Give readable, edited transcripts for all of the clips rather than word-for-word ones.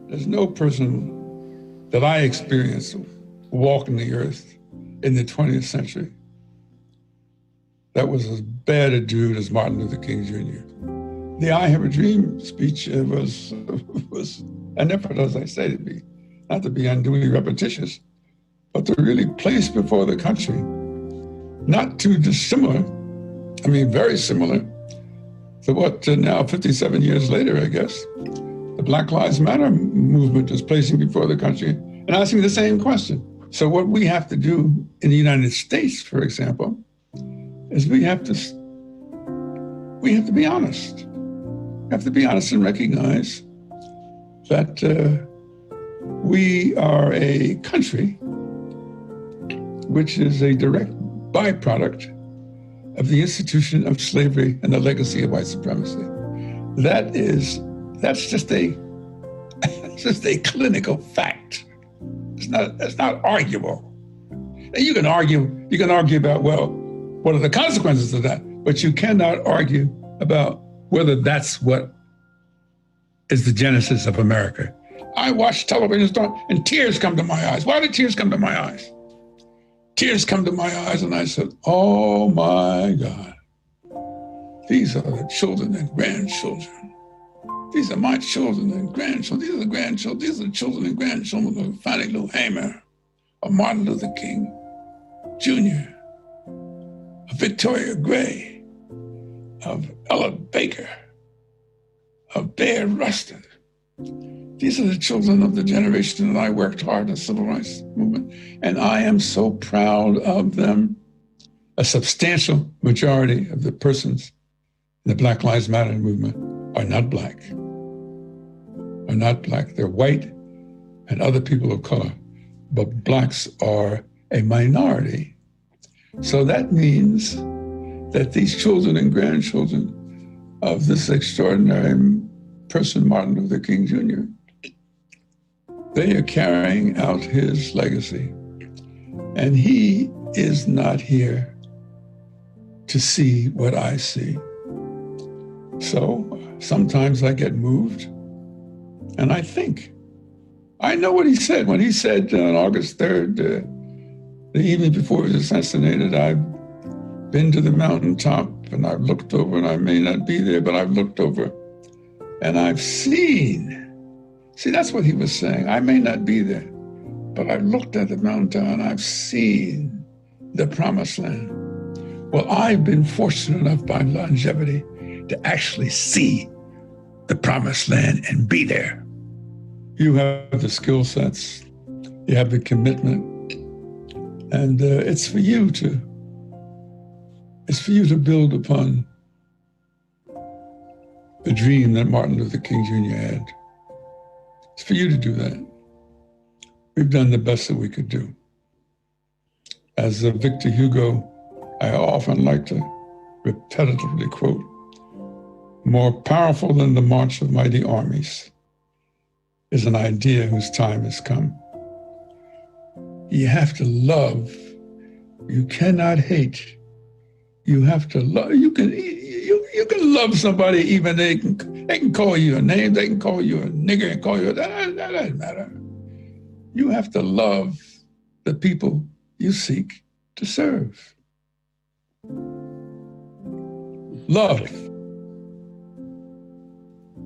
There's no person that I experienced walking the earth in the 20th century that was as bad a dude as Martin Luther King Jr. The I Have a Dream speech was an effort, as I say, not to be unduly repetitious, but to really place before the country, not too dissimilar, I mean, very similar to what now 57 years later, I guess, the Black Lives Matter movement is placing before the country and asking the same question. So what we have to do in the United States, for example, is we have to be honest. We have to be honest and recognize that we are a country which is a direct byproduct of the institution of slavery and the legacy of white supremacy. That's just a clinical fact. It's not arguable. And you can argue about, well, what are the consequences of that? But you cannot argue about whether that's what is the genesis of America. I watch television and tears come to my eyes. Why did tears come to my eyes? Tears come to my eyes and I said, oh my God, these are the children and grandchildren. These are my children and grandchildren. These are the grandchildren. These are the children and grandchildren of Fannie Lou Hamer, of Martin Luther King Jr., of Victoria Gray, of Ella Baker, of Bayard Rustin. These are the children of the generation that I worked hard in the civil rights movement, and I am so proud of them. A substantial majority of the persons in the Black Lives Matter movement are not black. They're white and other people of color, but blacks are a minority. So that means that these children and grandchildren of this extraordinary person, Martin Luther King Jr., they are carrying out his legacy. And he is not here to see what I see. So sometimes I get moved and I think. I know what he said when he said on August 3rd, the evening before he was assassinated, I've been to the mountaintop and I've looked over, and I may not be there, but I've looked over and I've seen. See, that's what he was saying. I may not be there, but I've looked at the mountaintop and I've seen the promised land. Well, I've been fortunate enough by longevity to actually see the promised land and be there. You have the skill sets, you have the commitment, and it's for you to build upon the dream that Martin Luther King Jr. had. It's for you to do that. We've done the best that we could do. As Victor Hugo, I often like to repetitively quote, more powerful than the march of mighty armies is an idea whose time has come. You have to love. You cannot hate. You have to love. You can love somebody even they can call you a name. They can call you a nigger and call you that doesn't matter. You have to love the people you seek to serve. Love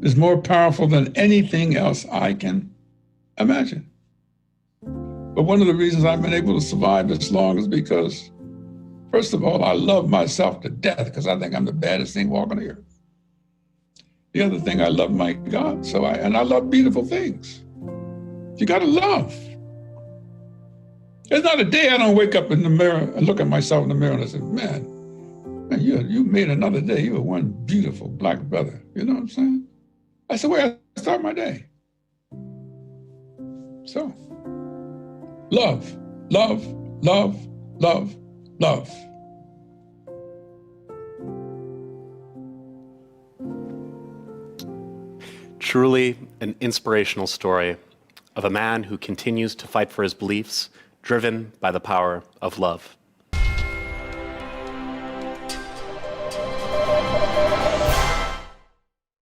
is more powerful than anything else I can imagine. But one of the reasons I've been able to survive this long is because, first of all, I love myself to death because I think I'm the baddest thing walking the earth. The other thing, I love my God, and I love beautiful things. You gotta love. There's not a day I don't wake up in the mirror and look at myself in the mirror and I say, man, you made another day. You were one beautiful black brother. You know what I'm saying? That's the way I start my day. So, love, love, love, love, love. Truly an inspirational story of a man who continues to fight for his beliefs, driven by the power of love.